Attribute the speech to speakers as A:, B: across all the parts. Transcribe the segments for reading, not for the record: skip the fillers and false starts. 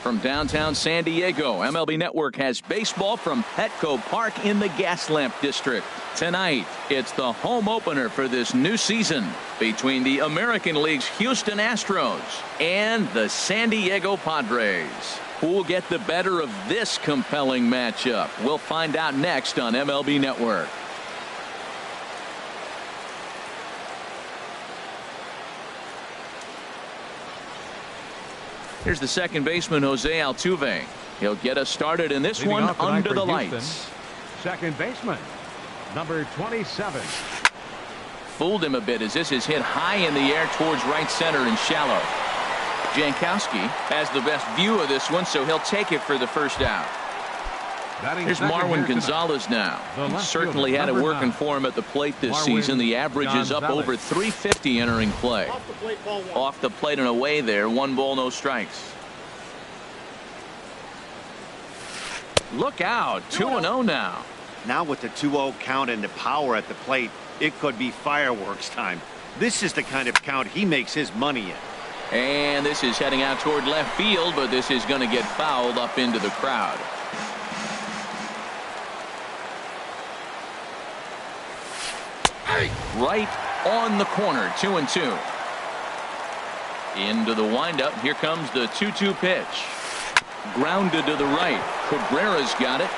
A: From downtown San Diego, MLB Network has baseball from Petco Park in the Gaslamp District. Tonight, it's the home opener for this new season between the American League's Houston Astros and the San Diego Padres. Who will get the better of this compelling matchup? We'll find out next on MLB Network. Here's the second baseman, Jose Altuve. He'll get us started in this one under the lights.
B: Second baseman, number 27.
A: Fooled him a bit as this is hit high in the air towards right center and shallow. Jankowski has the best view of this one, so he'll take it for the first out. Here's Marwin Gonzalez now. He certainly had it working for him at the plate this season. The average is up over 350 entering play. Off the plate and away there. 1 ball, no strikes. Look out. 2-0 now.
C: Now with the 2-0 count and the power at the plate, it could be fireworks time. This is the kind of count he makes his money in.
A: And this is heading out toward left field, but this is going to get fouled up into the crowd. Right on the corner. 2-2. Into the windup. Here comes the 2-2 pitch. Grounded to the right. Cabrera's got it.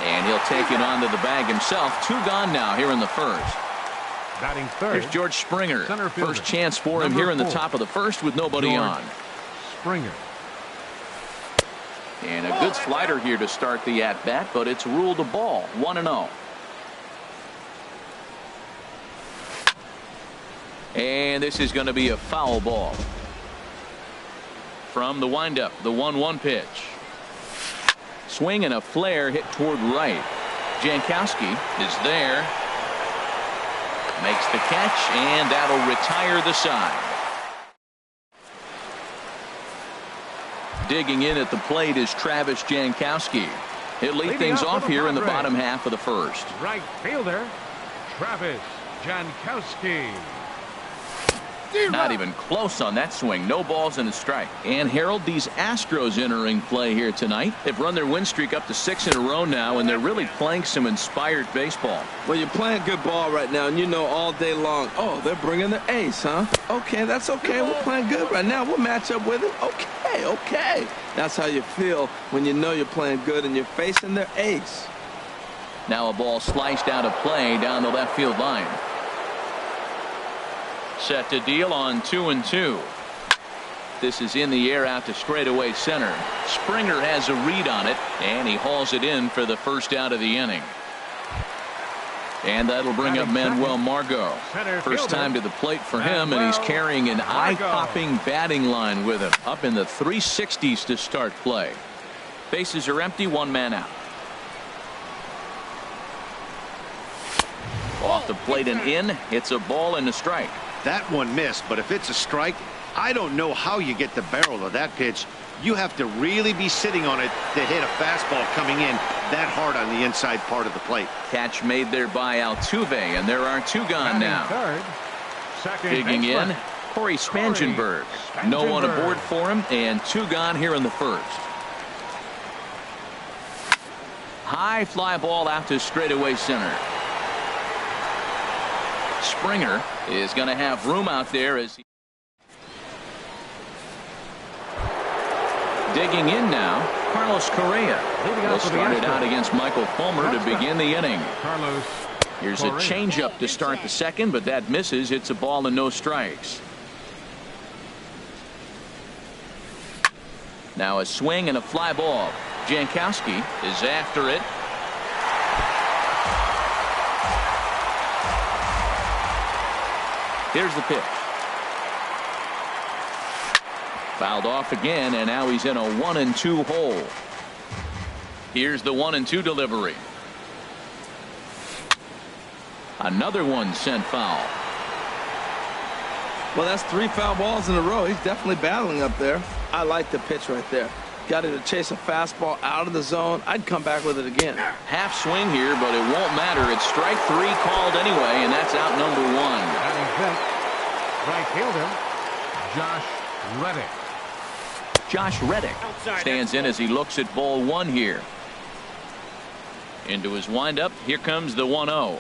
A: And he'll take it onto the bag himself. 2 gone now here in the first.
B: Batting third.
A: Here's George Springer. First chance for him here in the top of the first with nobody on.
B: Springer.
A: And a good slider here to start the at-bat, but it's ruled a ball. 1-0. And this is going to be a foul ball. From the windup, the 1-1 pitch. Swing and a flare hit toward right. Jankowski is there. Makes the catch, and that'll retire the side. Digging in at the plate is Travis Jankowski. He'll lead things off here in the bottom half of the first.
B: Right fielder, Travis Jankowski.
A: Not even close on that swing. No balls and a strike. And Harold, these Astros entering play here tonight. They've run their win streak up to 6 in a row now, and they're really playing some inspired baseball.
D: Well, you're playing good ball right now, and you know all day long, oh, they're bringing the ace, huh? Okay, that's okay. We're playing good right now. We'll match up with it. Okay. That's how you feel when you know you're playing good and you're facing their ace.
A: Now a ball sliced out of play down the left field line. Set to deal on 2-2. This is in the air out to straightaway center. Springer has a read on it, and he hauls it in for the first out of the inning. And that'll bring up Manuel Margot. First time to the plate for him, and he's carrying an eye-popping batting line with him. Up in the 360s to start play. Bases are empty, 1 man out. Off the plate and in. It's a ball and a strike.
C: That one missed, but if it's a strike, I don't know how you get the barrel of that pitch. You have to really be sitting on it to hit a fastball coming in that hard on the inside part of the plate.
A: Catch made there by Altuve, and there are 2 gone now. Digging in, Corey Spangenberg. No one aboard for him, and 2 gone here in the first. High fly ball out to straightaway center. Springer is going to have room out there as he digging in now. Carlos Correa will start it out against Michael Fulmer to begin the inning. Here's a changeup to start the second, but that misses. It's a ball and no strikes. Now a swing and a fly ball. Jankowski is after it. Here's the pitch. Fouled off again, and now he's in a 1-2 hole. Here's the 1-2 delivery. Another one sent foul.
D: Well, that's 3 foul balls in a row. He's definitely battling up there. I like the pitch right there. Got it to chase a fastball out of the zone. I'd come back with it again.
A: Half swing here, but it won't matter. It's strike 3 called anyway, and that's out number 1.
B: Right fielder, Josh Reddick.
A: Josh Reddick stands in as he looks at ball one here. Into his windup. Here comes the 1-0.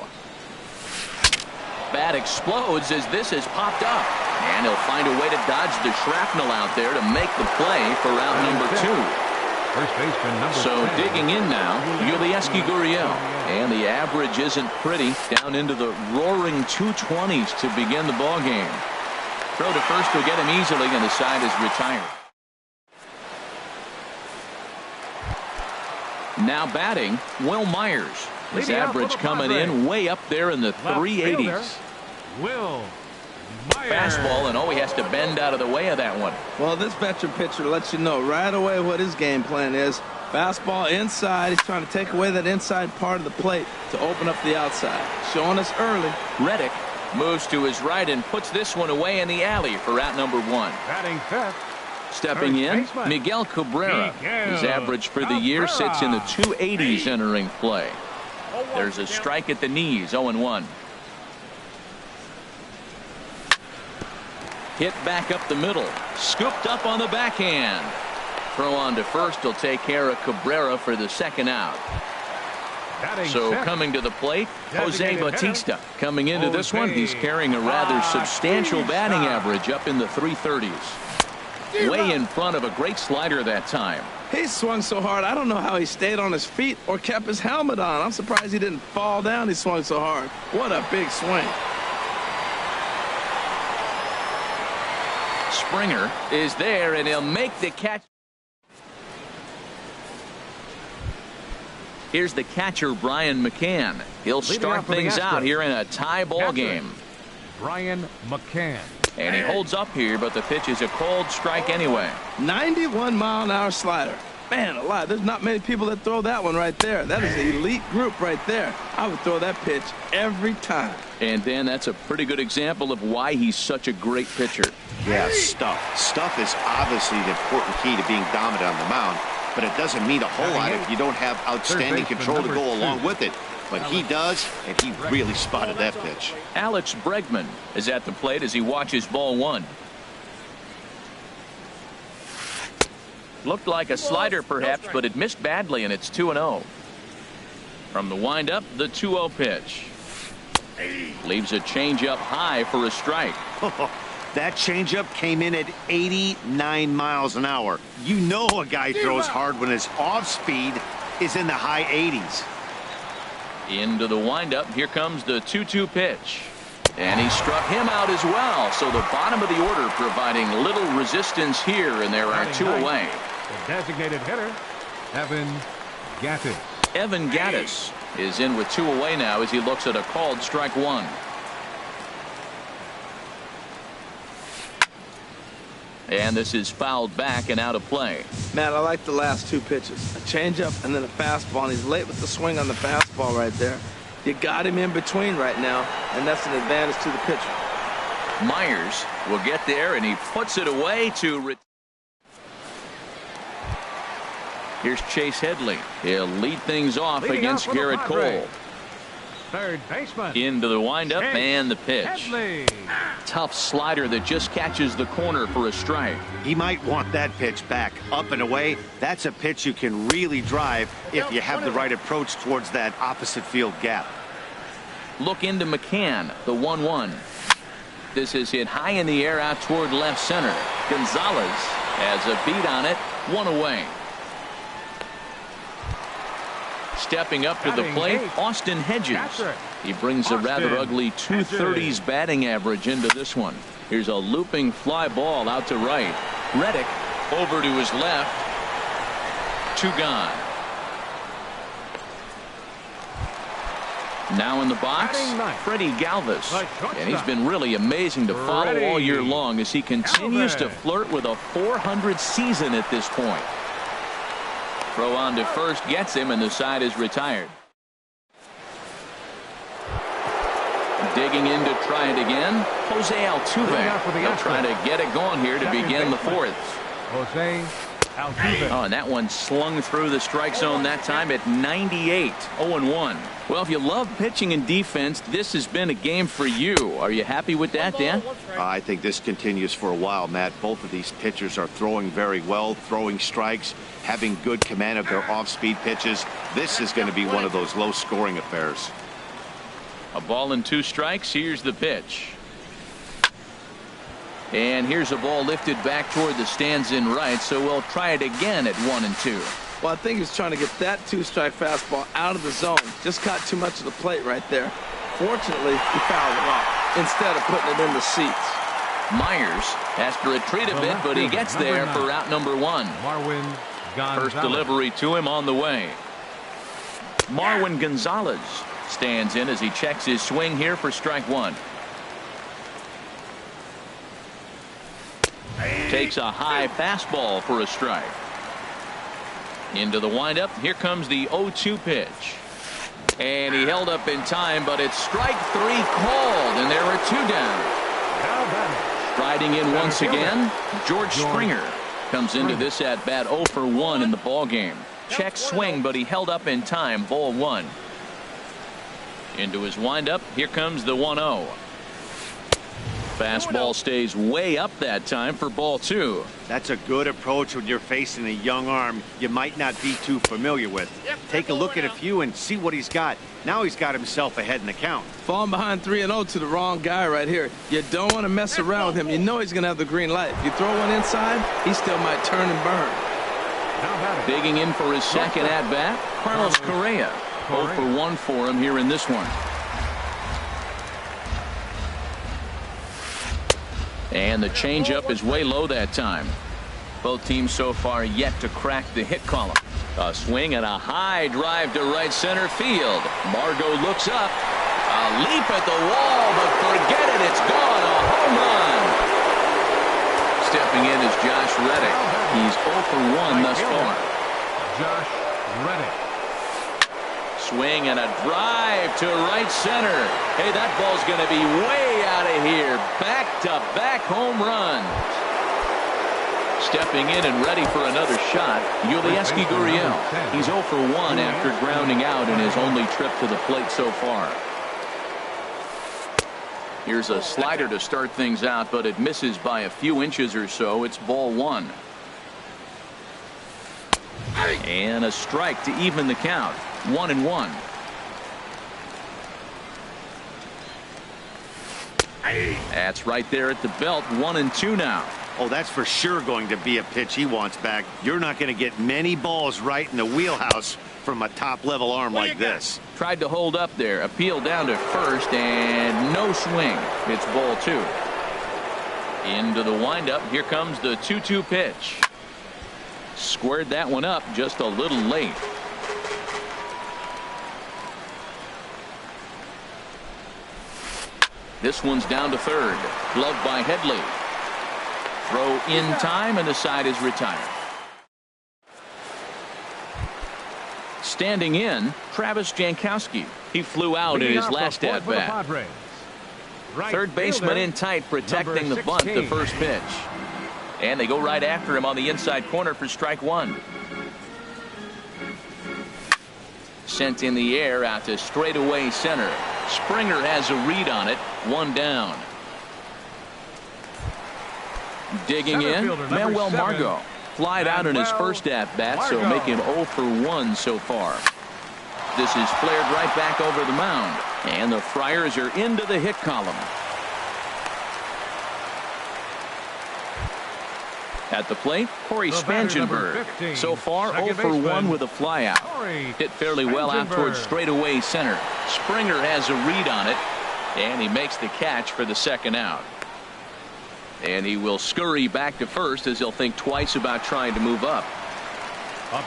A: Bat explodes as this has popped up. And he'll find a way to dodge the shrapnel out there to make the play for out number 2.
B: First baseman number
A: So
B: 10.
A: digging in now, Yulieski Gurriel. And the average isn't pretty. Down into the roaring 220s to begin the ball game. Throw to first will get him easily, and the side is retired. Now batting, Will Myers. His average coming in way up there in the 380s.
B: Will Myers.
A: Fastball, and he has to bend out of the way of that one.
D: Well, this veteran pitcher lets you know right away what his game plan is. Fastball inside. He's trying to take away that inside part of the plate to open up the outside. Showing us early.
A: Reddick moves to his right and puts this one away in the alley for out number 1.
B: Batting fifth.
A: Stepping in, Miguel Cabrera. His average for the year sits in the 280s entering play. There's a strike at the knees, 0-1. Hit back up the middle. Scooped up on the backhand. Throw on to first will take care of Cabrera for the second out. So coming to the plate, Jose Bautista. Coming into this one, he's carrying a rather substantial batting average up in the 330s. Way in front of a great slider that time.
D: He swung so hard, I don't know how he stayed on his feet or kept his helmet on. I'm surprised he didn't fall down. He swung so hard. What a big swing.
A: Springer is there, and he'll make the catch. Here's the catcher, Brian McCann. He'll start things out here in a tie ball game.
B: Brian McCann.
A: And he holds up here, but the pitch is a cold strike anyway.
D: 91-mile-an-hour slider. Man alive, there's not many people that throw that one right there. That is an elite group right there. I would throw that pitch every time.
A: And Dan, that's a pretty good example of why he's such a great pitcher.
C: Yeah, stuff. Stuff is obviously the important key to being dominant on the mound, but it doesn't mean a whole lot if you don't have outstanding control to go along with it. But he does, and he really spotted that pitch.
A: Alex Bregman is at the plate as he watches ball one. Looked like a slider perhaps, but it missed badly, and it's 2-0. From the windup, the 2-0 pitch. Leaves a changeup high for a strike.
C: That changeup came in at 89 miles an hour. You know a guy throws hard when his off speed is in the high 80s.
A: Into the windup, here comes the 2-2 pitch. And he struck him out as well. So the bottom of the order providing little resistance here, and there are two away.
B: The designated hitter, Evan Gattis.
A: Evan Gattis is in with two away now as he looks at a called strike one. And this is fouled back and out of play.
D: Man, I like the last two pitches. A changeup and then a fastball. And he's late with the swing on the fastball right there. You got him in between right now, and that's an advantage to the pitcher.
A: Myers will get there, and he puts it away to... Here's Chase Headley. He'll lead things off against Garrett Cole.
B: Third baseman.
A: Into the windup and the pitch.
B: Headley.
A: Tough slider that just catches the corner for a strike.
C: He might want that pitch back up and away. That's a pitch you can really drive if you have the right approach towards that opposite field gap.
A: Look into McCann, the 1-1. This is hit high in the air out toward left center. Gonzalez has a beat on it, one away. Stepping up to the plate, Austin Hedges. He brings a rather ugly 230s batting average into this one. Here's a looping fly ball out to right. Reddick over to his left. Two gone. Now in the box, Freddie Galvis. And he's been really amazing to follow all year long as he continues to flirt with a .400 season at this point. Throw on to first gets him, and the side is retired. Digging in to try it again, Jose Altuve. He'll try to get it going here to begin the fourth.
B: Jose Altuve.
A: Oh, and that one slung through the strike zone that time at 98. 0-1. Well, if you love pitching and defense, this has been a game for you. Are you happy with that, Dan?
C: I think this continues for a while, Matt. Both of these pitchers are throwing very well, throwing strikes, having good command of their off-speed pitches. This is going to be one of those low-scoring affairs.
A: A ball and 2 strikes. Here's the pitch. And here's a ball lifted back toward the stands in right, so we'll try it again at 1-2.
D: Well, I think he's trying to get that 2-strike fastball out of the zone. Just caught too much of the plate right there. Fortunately, he fouled it off instead of putting it in the seats.
A: Myers has to retreat a bit, but he gets there for out number 1.
B: Marwin Gonzalez.
A: First delivery to him on the way. Marwin Gonzalez stands in as he checks his swing here for strike 1. Takes a high fastball for a strike. Into the windup. Here comes the 0-2 pitch. And he held up in time, but it's strike 3 called, and there are 2 down. Striding in once again, George Springer comes into this at bat 0 for 1 in the ball game. Check swing, but he held up in time. Ball 1. Into his windup. Here comes the 1-0. Fastball stays way up that time for ball 2.
C: That's a good approach when you're facing a young arm you might not be too familiar with. Take a look at a few and see what he's got. Now he's got himself ahead in the count.
D: Falling behind 3-0 to the wrong guy right here. You don't want to mess around with him. You know he's going to have the green light. If you throw one inside, he still might turn and burn.
A: Digging in for his second at bat, Carlos Correa. 0 for 1 for him here in this one. And the changeup is way low that time. Both teams so far yet to crack the hit column. A swing and a high drive to right center field. Margot looks up. A leap at the wall, but forget it. It's gone. A home run. Stepping in is Josh Reddick. He's 0 for 1 thus far.
B: Josh Reddick.
A: Swing and a drive to right center. Hey, that ball's going to be way out of here. Back-to-back home runs. Stepping in and ready for another shot, Yulieski Gurriel. He's 0 for 1 after grounding out in his only trip to the plate so far. Here's a slider to start things out, but it misses by a few inches or so. It's ball 1. And a strike to even the count. 1-1. That's right there at the belt. 1-2 now.
C: Oh, that's for sure going to be a pitch he wants back. You're not going to get many balls right in the wheelhouse from a top-level arm like this.
A: Tried to hold up there. Appeal down to first, and no swing. It's ball 2. Into the windup. Here comes the 2-2 pitch. Squared that one up just a little late. This one's down to third. Gloved by Headley. Throw in time, and the side is retired. Standing in, Travis Jankowski. He flew out in his last at bat. Third baseman in tight, protecting the bunt, the first pitch. And they go right after him on the inside corner for strike 1. Sent in the air out to straightaway center. Springer has a read on it. 1 down. Digging in, Manuel Margot. Flied out in his first at-bat, so make him 0 for 1 so far. This is flared right back over the mound. And the Friars are into the hit column. At the plate, Corey Spangenberg. So far, 0 for 1 with a flyout. Hit fairly well out towards straightaway center. Springer has a read on it, and he makes the catch for the second out. And he will scurry back to first as he'll think twice about trying to move up.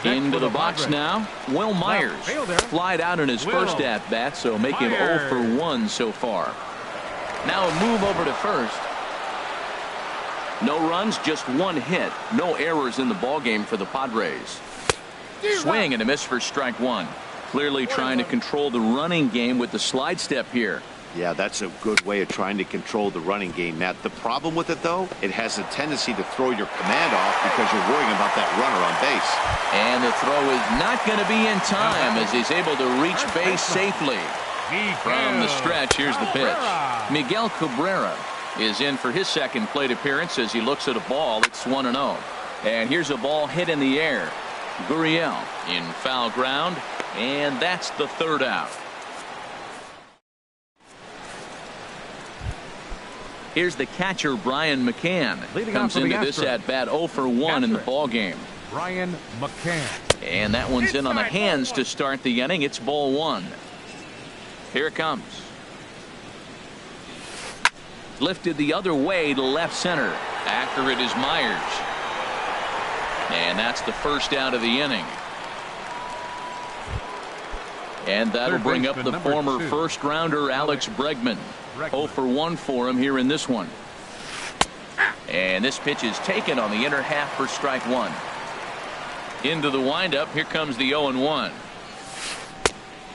A: Into the box now, Will Myers. Flied out in his first at-bat, so make him 0 for 1 so far. Now a move over to first. No runs, just 1 hit. No errors in the ballgame for the Padres. Swing and a miss for strike 1. Clearly trying to control the running game with the slide step here.
C: Yeah, that's a good way of trying to control the running game, Matt. The problem with it, though, it has a tendency to throw your command off because you're worrying about that runner on base.
A: And the throw is not going to be in time as he's able to reach base safely. From the stretch, here's the pitch. Miguel Cabrera is in for his second plate appearance as he looks at a ball. It's 1-0. And here's a ball hit in the air. Gurriel in foul ground, and that's the third out. Here's the catcher, Brian McCann. Comes into this at bat 0 for 1 in the ball game.
B: Brian McCann.
A: And that one's in on the hands to start the inning. It's ball 1. Here it comes. Lifted the other way to left center. After it is Myers. And that's the first out of the inning. And that'll bring up the former first rounder Alex Bregman. 0 for 1 for him here in this one. And this pitch is taken on the inner half for strike 1. Into the windup. Here comes the 0-1.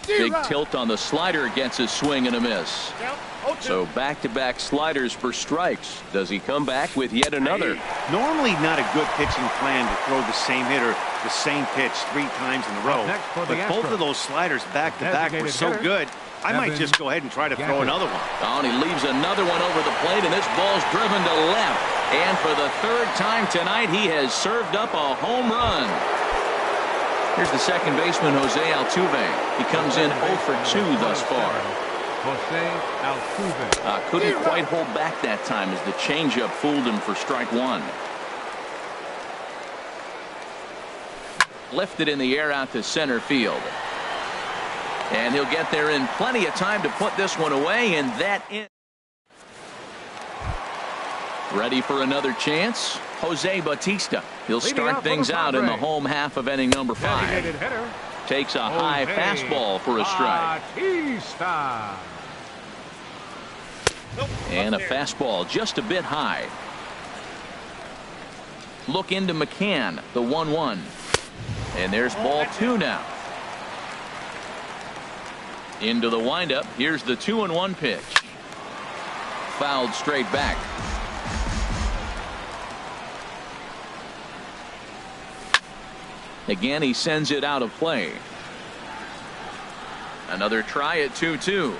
A: Big tilt on the slider, gets a swing and a miss. So back-to-back sliders for strikes. Does he come back with yet another?
C: Normally not a good pitching plan to throw the same hitter the same pitch 3 times in a row. But both of those sliders back-to-back were so good, I might just go ahead and try to throw another one.
A: Oh, and he leaves another one over the plate, and this ball's driven to left. And for the third time tonight, he has served up a home run. Here's the second baseman, Jose Altuve. He comes in 0 for 2 thus far.
B: Jose Altuve.
A: Couldn't quite hold back that time as the changeup fooled him for strike 1. Lifted in the air out to center field. And he'll get there in plenty of time to put this one away, and that in. Ready for another chance? Jose Bautista. He'll start things out in the home half of inning number 5. Takes a high fastball for a strike. And a fastball just a bit high. Look into McCann, the 1-1. And there's ball 2 now. Into the windup. Here's the 2-1 pitch. Fouled straight back. Again, he sends it out of play. Another try at 2-2.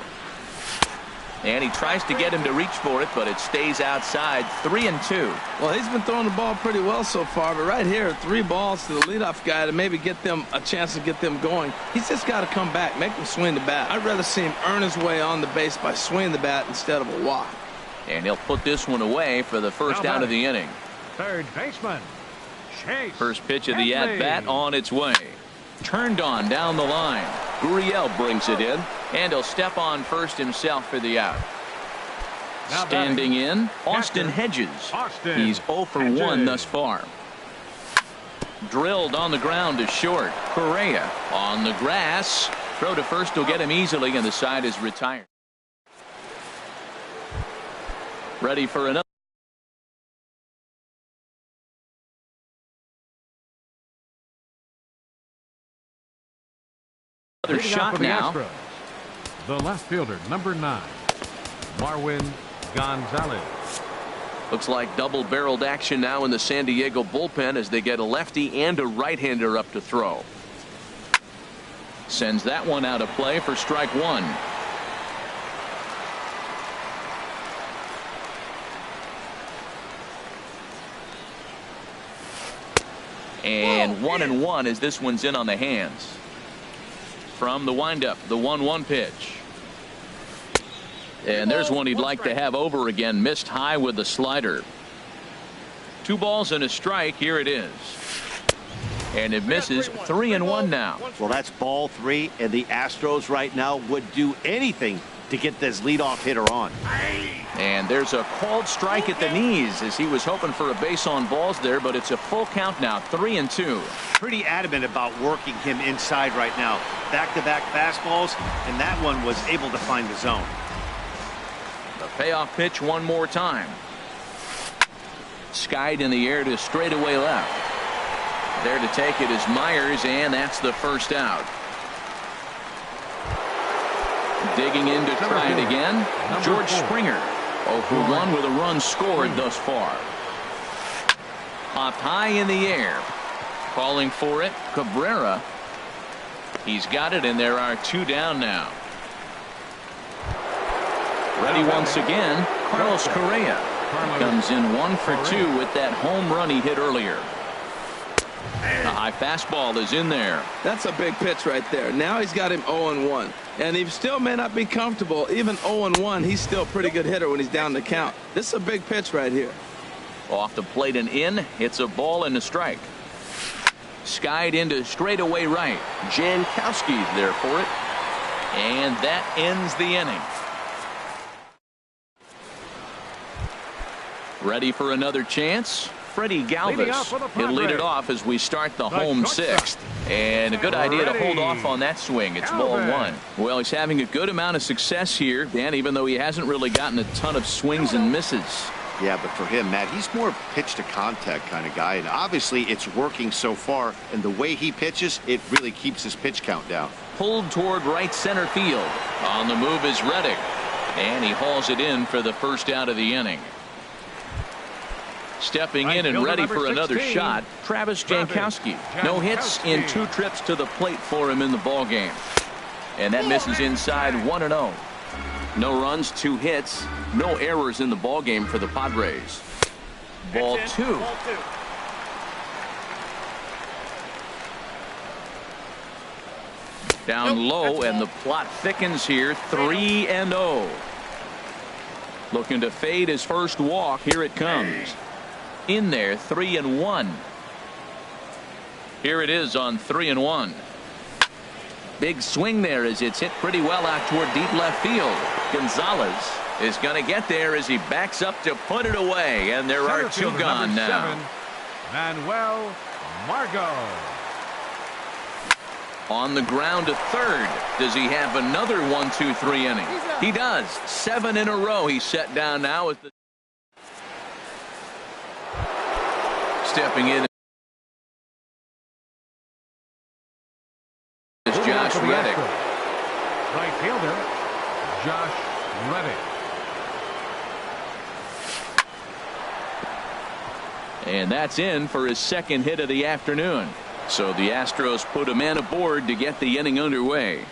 A: And he tries to get him to reach for it, but it stays outside. 3-2.
D: Well, he's been throwing the ball pretty well so far, but right here, 3 balls to the leadoff guy to maybe get them a chance to get them going. He's just got to come back, make them swing the bat. I'd rather see him earn his way on the base by swinging the bat instead of a walk.
A: And he'll put this one away for the first out of the inning.
B: Third baseman.
A: First pitch of the at-bat on its way. Turned on down the line. Gurriel brings it in, and he'll step on first himself for the out. Standing in, Austin Hedges. He's 0 for 1 thus far. Drilled on the ground to short. Correa on the grass. Throw to first will get him easily, and the side is retired. Ready for another. Another shot now.
B: Astros, the left fielder, number 9, Marwin Gonzalez.
A: Looks like double-barreled action now in the San Diego bullpen as they get a lefty and a right-hander up to throw. Sends that one out of play for strike 1. And 1-1 as this one's in on the hands. From the windup, the 1-1 pitch. And there's one he'd like to have over again. Missed high with the slider. 2 balls and a strike. Here it is. And it misses. 3-1 now.
C: Well, that's ball 3, and the Astros right now would do anything to get this leadoff hitter on.
A: And there's a called strike at the knees as he was hoping for a base on balls there, but it's a full count now. 3-2.
C: Pretty adamant about working him inside right now. Back-to-back fastballs, and that one was able to find the zone.
A: The payoff pitch one more time. Skied in the air to straightaway left. There to take it is Myers, and that's the first out. Digging in to try it again. George Springer. 0 for 1 with a run scored thus far. Popped high in the air. Calling for it, Cabrera. He's got it, and there are 2 down now. Ready once again, Carlos Correa. Comes in 1 for 2 with that home run he hit earlier. The high fastball is in there.
D: That's a big pitch right there. Now he's got him 0-1. And he still may not be comfortable. Even 0-1, he's still a pretty good hitter when he's down the count. This is a big pitch right here.
A: Off the plate and in. It's a ball and a strike. Skied into straightaway right. Jankowski's there for it. And that ends the inning. Ready for another chance? Freddie Galvis. He'll lead it off as we start the home 6th. And a good idea to hold off on that swing. It's ball 1. Well, he's having a good amount of success here, Dan, even though he hasn't really gotten a ton of swings and misses.
C: Yeah, but for him, Matt, he's more pitch to contact kind of guy. And obviously it's working so far. And the way he pitches, it really keeps his pitch count down.
A: Pulled toward right center field. On the move is Reddick. And he hauls it in for the first out of the inning. Stepping in and ready for another shot, Travis Jankowski. No hits in 2 trips to the plate for him in the ballgame. And that misses inside 1-0. No runs, 2 hits, no errors in the ballgame for the Padres. Ball 2. Down low, and the plot thickens here. 3-0. Looking to fade his first walk. Here it comes. In there, 3-1. Here it is on 3-1. Big swing there as it's hit pretty well out toward deep left field. Gonzalez is going to get there as he backs up to put it away, and there are 2 gone now.
B: Manuel Margot.
A: On the ground to third. Does he have another 1-2-3 inning? He does. 7 in a row. He's set down now as the stepping in is Josh Reddick.
B: Right fielder, Josh Reddick.
A: And that's in for his 2nd hit of the afternoon. So the Astros put a man aboard to get the inning underway.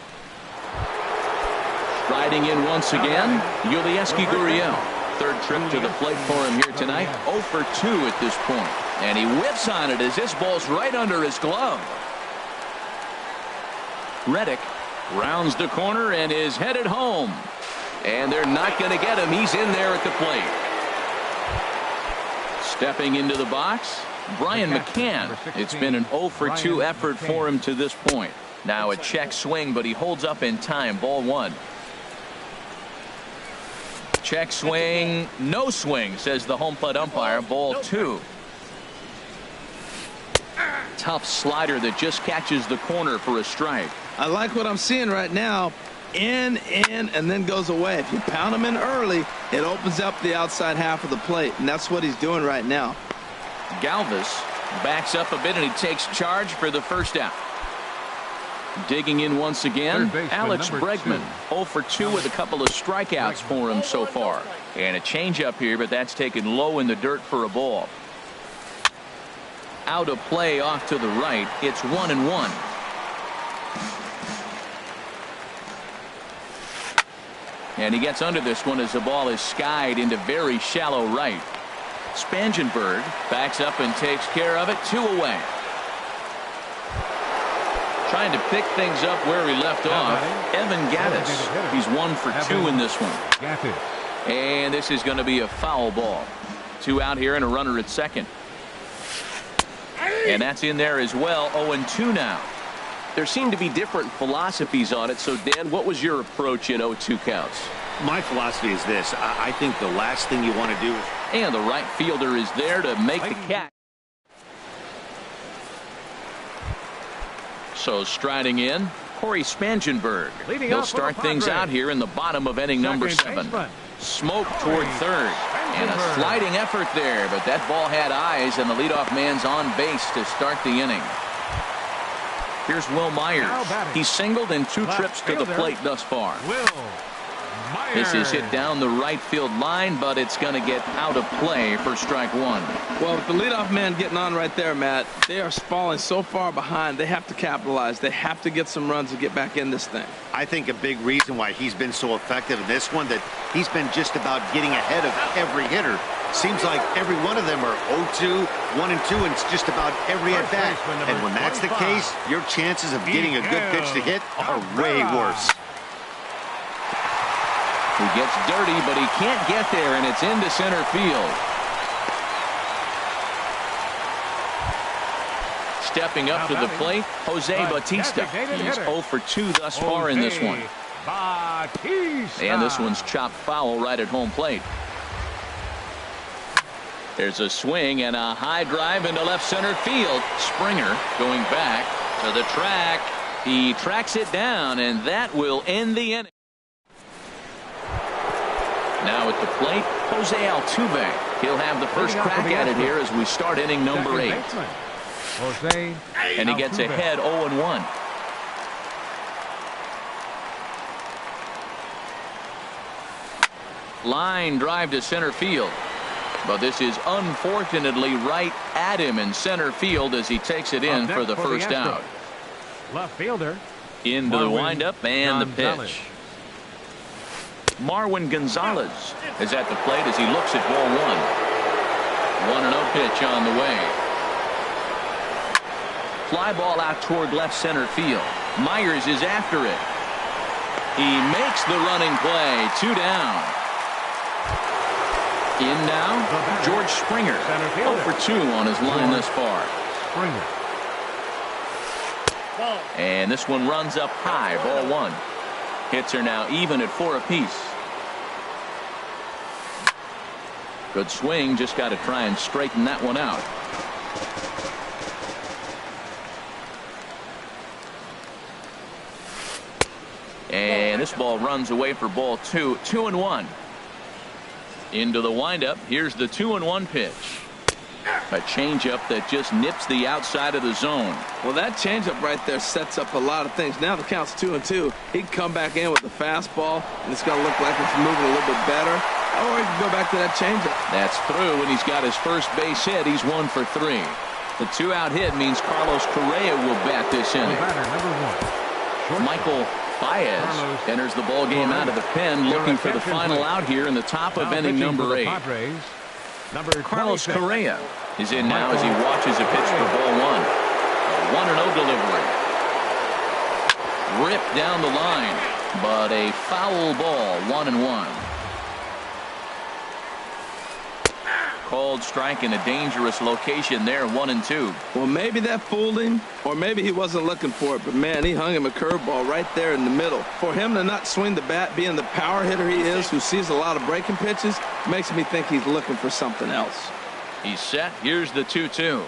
A: Striding in once again, Yulieski Gurriel. 3rd trip to the plate for him here tonight. 0 for 2 at this point. And he whips on it as this ball's right under his glove. Reddick rounds the corner and is headed home. And they're not going to get him. He's in there at the plate. Stepping into the box, Brian McCann. It's been an 0 for 2 effort for him to this point. Now a check swing, but he holds up in time. Ball 1. Check swing, no swing, says the home plate umpire. Ball 2. Tough slider that just catches the corner for a strike.
D: I like what I'm seeing right now. In, and then goes away. If you pound him in early, it opens up the outside half of the plate, and that's what he's doing right now.
A: Galvis backs up a bit, and he takes charge for the first out. Digging in once again, Alex Bregman. 0 for 2 with a couple of strikeouts for him so far. And a changeup here, but that's taken low in the dirt for a ball. Out of play off to the right. It's 1-1. And he gets under this one as the ball is skied into very shallow right. Spangenberg backs up and takes care of it. 2 away. Trying to pick things up where he left off. Evan Gattis. He's 1 for 2 in this one. And this is going to be a foul ball. 2 out here and a runner at second. And that's in there as well. 0-2 now. There seem to be different philosophies on it. So, Dan, what was your approach in 0-2 counts?
C: My philosophy is this. I think the last thing you want to do is...
A: And the right fielder is there to make the catch. So striding in, Corey Spangenberg. He'll start things out here in the bottom of inning number 7. Smoke toward third. And a sliding effort there, but that ball had eyes, and the leadoff man's on base to start the inning. Here's Will Myers. He's singled in 2 trips to the plate thus far. This is hit down the right field line, but it's going to get out of play for strike 1.
D: Well, with the leadoff man getting on right there, Matt, they are falling so far behind. They have to capitalize. They have to get some runs to get back in this thing.
C: I think a big reason why he's been so effective in this one, that he's been just about getting ahead of every hitter. Seems like every one of them are 0-2, 1-2, and it's just about every at bat. And when that's the case, your chances of getting a good pitch to hit are way worse.
A: He gets dirty, but he can't get there, and it's into center field. Stepping up to the plate, Jose Bautista. He's 0 for 2 thus far in this one. And this one's chopped foul right at home plate. There's a swing and a high drive into left center field. Springer going back to the track. He tracks it down, and that will end the inning. Now at the plate, Jose Altuve. He'll have the first crack at it here as we start inning number 8. And he gets ahead 0-1. Line drive to center field. But this is unfortunately right at him in center field as he takes it in for the first out.
B: Left fielder.
A: Into the windup and the pitch. Marwin Gonzalez is at the plate as he looks at ball 1. 1-0 pitch on the way. Fly ball out toward left center field. Myers is after it. He makes the running play. 2 down. In now, George Springer. 0 for 2 on his line thus far. And this one runs up high. Ball 1. Hits are now even at 4 apiece. Good swing. Just got to try and straighten that one out. And this ball runs away for ball 2. 2-1. Into the windup. Here's the 2-1 pitch. A changeup that just nips the outside of the zone.
D: Well, that changeup right there sets up a lot of things. Now the count's 2-2. He can come back in with the fastball, and it's going to look like it's moving a little bit better. Or he can go back to that changeup.
A: That's through, and he's got his first base hit. He's 1 for 3. The 2-out hit means Carlos Correa will bat this inning. Michael Baez enters the ball game out of the pen, looking for the final out here in the top of inning number 8. Carlos Correa is in now as he watches a pitch for ball 1. A 1-0 delivery. Ripped down the line, but a foul ball. 1-1. Called strike in a dangerous location there. 1-2.
D: Well, maybe that fooled him, or maybe he wasn't looking for it, but man, he hung him a curveball right there in the middle. For him to not swing the bat, being the power hitter he is, who sees a lot of breaking pitches, makes me think he's looking for something else.
A: He's set. Here's the 2-2.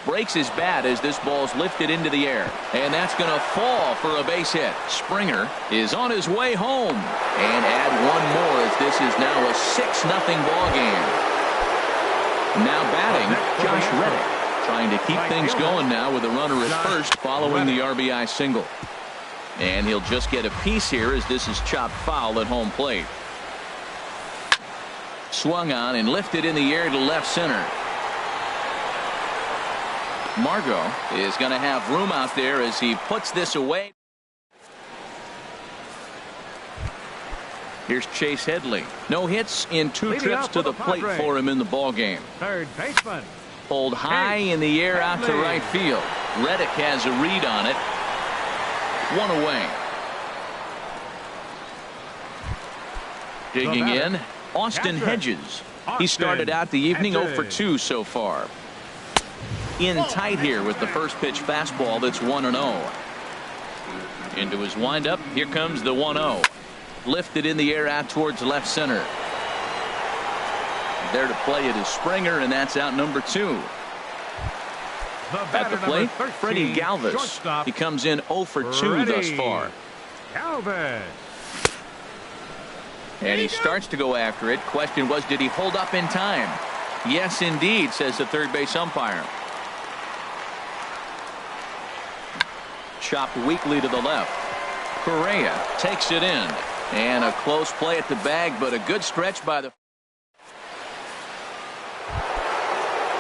A: Breaks his bat as this ball's lifted into the air, and that's going to fall for a base hit. Springer is on his way home, and add one more as this is now a 6-0 ball game. Now batting, Josh Reddick, trying to keep things going now with a runner at first following the RBI single. And he'll just get a piece here as this is chopped foul at home plate. Swung on and lifted in the air to left center. Margot is going to have room out there as he puts this away. Here's Chase Headley. No hits in 2 trips to the plate for him in the ball game.
B: Third baseman.
A: Pulled high in the air out to right field. Reddick has a read on it. 1 away. Digging in, Austin Hedges. He started out the evening 0 for 2 so far. In tight here with the first pitch fastball that's 1-0. Into his windup. Here comes the 1-0. Lifted in the air out towards left center. There to play it is Springer, and that's out number 2. At the plate, Freddie Galvis. He comes in 0 for 2 thus far.
B: Galvis.
A: And he starts to go after it. Question was, did he hold up in time? Yes, indeed, says the third base umpire. chopped weakly to the left. Correa takes it in. And a close play at the bag, but a good stretch by the...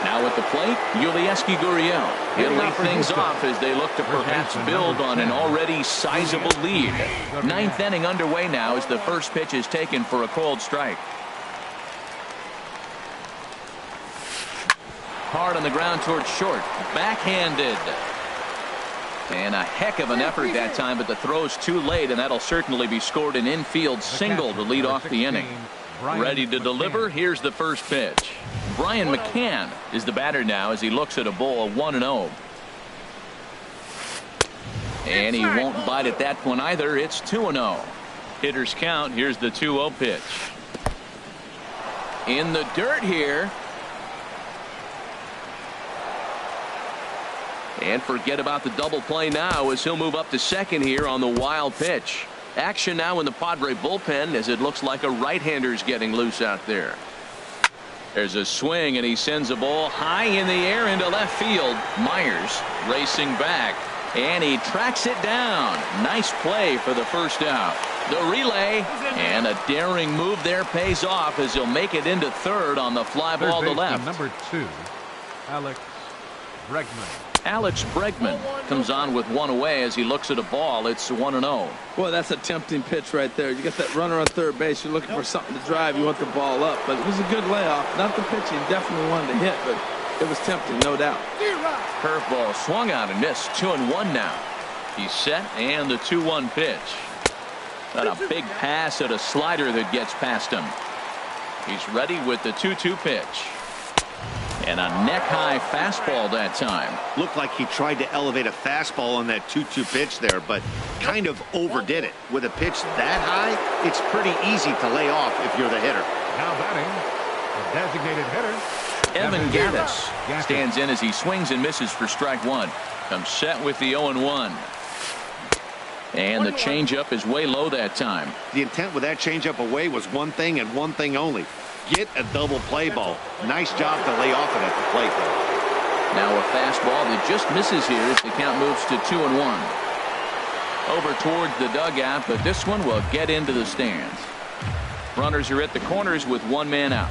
A: Now at the plate, Yulieski Gurriel. He'll lead things off as they look to perhaps build on an already sizable lead. Ninth inning underway now as the first pitch is taken for a cold strike. Hard on the ground towards short. Backhanded. And a heck of an effort that time, but the throw's too late, and that'll certainly be scored an infield single to lead off the inning. Ready to deliver. Here's the first pitch. Brian McCann is the batter now as he looks at a ball 1-0. And he won't bite at that one either. It's 2-0. Hitters count. Here's the 2-0 pitch. In the dirt here. And forget about the double play now as he'll move up to second here on the wild pitch. Action now in the Padre bullpen as it looks like a right-hander's getting loose out there. There's a swing and he sends a ball high in the air into left field. Myers racing back and he tracks it down. Nice play for the first out. The relay and a daring move there pays off as he'll make it into third on the fly ball to left.
B: Number 2, Alex Bregman.
A: Alex Bregman comes on with one away as he looks at a ball. It's 1-0.
D: Boy, that's a tempting pitch right there. You got that runner on third base. You're looking for something to drive. You want the ball up. But it was a good layoff. Not the pitch he definitely wanted to hit, but it was tempting, no doubt.
A: Curveball swung out and missed. 2-1 now. He's set and the 2-1 pitch. Got a big pass at a slider that gets past him. He's ready with the 2-2 pitch. And a neck-high fastball that time.
C: Looked like he tried to elevate a fastball on that 2-2 pitch there, but kind of overdid it. With a pitch that high, it's pretty easy to lay off if you're the hitter.
B: Now batting, the designated hitter,
A: Evan Gattis stands in as he swings and misses for strike one. Comes set with the 0-1. And the changeup is way low that time.
C: The intent with that changeup away was one thing and one thing only. Get a double play ball. Nice job to lay off it at the plate there.
A: Now a fastball that just misses here as the count moves to 2-1. Over towards the dugout, but this one will get into the stands. Runners are at the corners with one man out.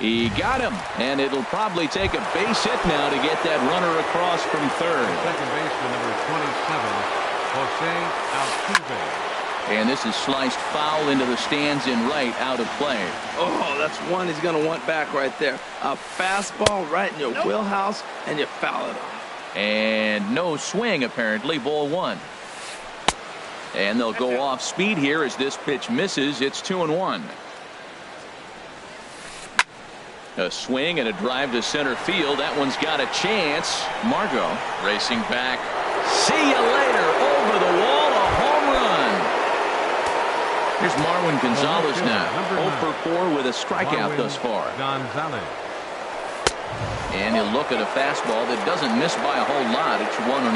A: He got him, and it'll probably take a base hit now to get that runner across from third.
B: Second baseman number 27, Jose Altuve.
A: And this is sliced foul into the stands in right, out of play.
D: Oh, that's one he's going to want back right there. A fastball right in your wheelhouse, and you foul it off.
A: And no swing, apparently. Ball one. And they'll go off speed here as this pitch misses. It's 2-1. A swing and a drive to center field. That one's got a chance. Margot racing back. See you later. Over the wall. A home run. Here's Marwin Gonzalez now. 0 for 4 with a strikeout thus far.
B: Gonzalez.
A: And he'll look at a fastball that doesn't miss by a whole lot. It's 1-0.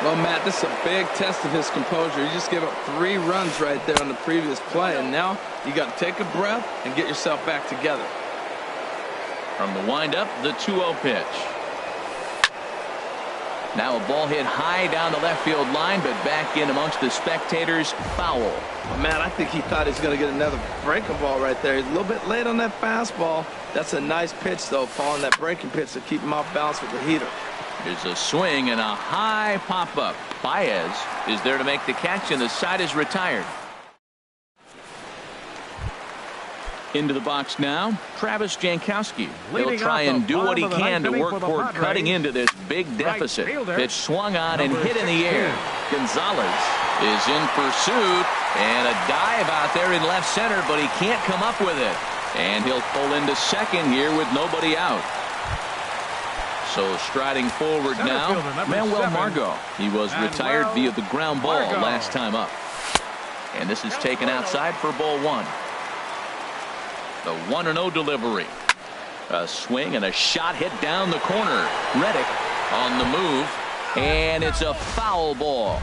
D: Well, Matt, this is a big test of his composure. He just gave up 3 runs right there on the previous play, and now you got to take a breath and get yourself back together.
A: From the windup, the 2-0 pitch. Now a ball hit high down the left field line, but back in amongst the spectators. Foul.
D: Well, man, I think he thought he was going to get another breaking ball right there. He's a little bit late on that fastball. That's a nice pitch, though, following that breaking pitch to keep him off balance with the heater.
A: There's a swing and a high pop-up. Baez is there to make the catch, and the side is retired. Into the box now, Travis Jankowski. He'll try and do what he can to work toward cutting into this big deficit. Pitch swung on and hit in the air. Gonzalez is in pursuit, and a dive out there in left center, but he can't come up with it. And he'll pull into second here with nobody out. So striding forward now, Manuel Margot. He was retired via the ground ball last time up. And this is taken outside for ball one. The 1-0 delivery. A swing and a shot hit down the corner. Reddick on the move. And it's a foul ball.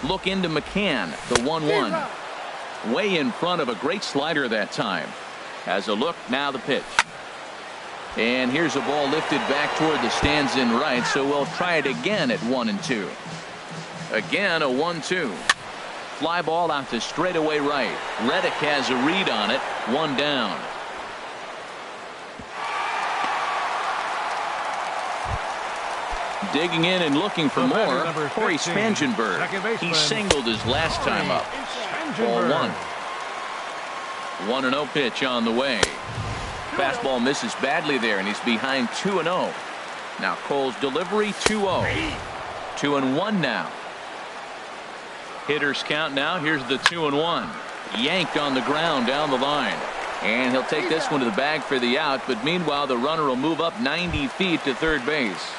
A: Look into McCann, the 1-1. Way in front of a great slider that time. As a look, now the pitch. And here's a ball lifted back toward the stands in right, so we'll try it again at 1-2. Again, a 1-2. Fly ball out to straightaway right. Reddick has a read on it. 1 down. Digging in and looking for more, Corey Spangenberg. He singled his last time up. Ball 1. 1-0 pitch on the way. Fastball misses badly there, and he's behind 2-0. Now Cole's delivery 2-0. 2-1 now. Hitters count now. Here's the 2-1. Yanked on the ground down the line. And he'll take this one to the bag for the out, but meanwhile the runner will move up 90 feet to third base.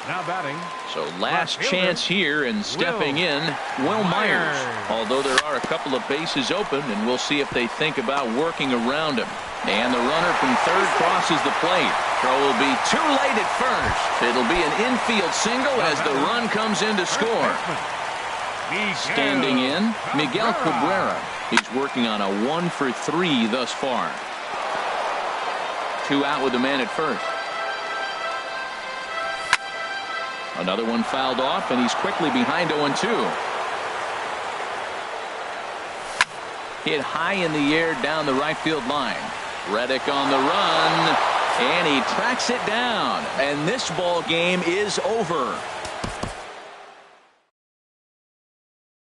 B: Now batting.
A: So last chance here, and stepping in, Will Myers. Although there are a couple of bases open, and we'll see if they think about working around him. And the runner from third crosses the plate. Throw will be too late at first. It'll be an infield single as the run comes in to score. Standing in, Miguel Cabrera. He's working on a 1-for-3 thus far. 2 out with the man at first. Another one fouled off, and he's quickly behind 0-2. Hit high in the air down the right field line. Reddick on the run, and he tracks it down. And this ball game is over.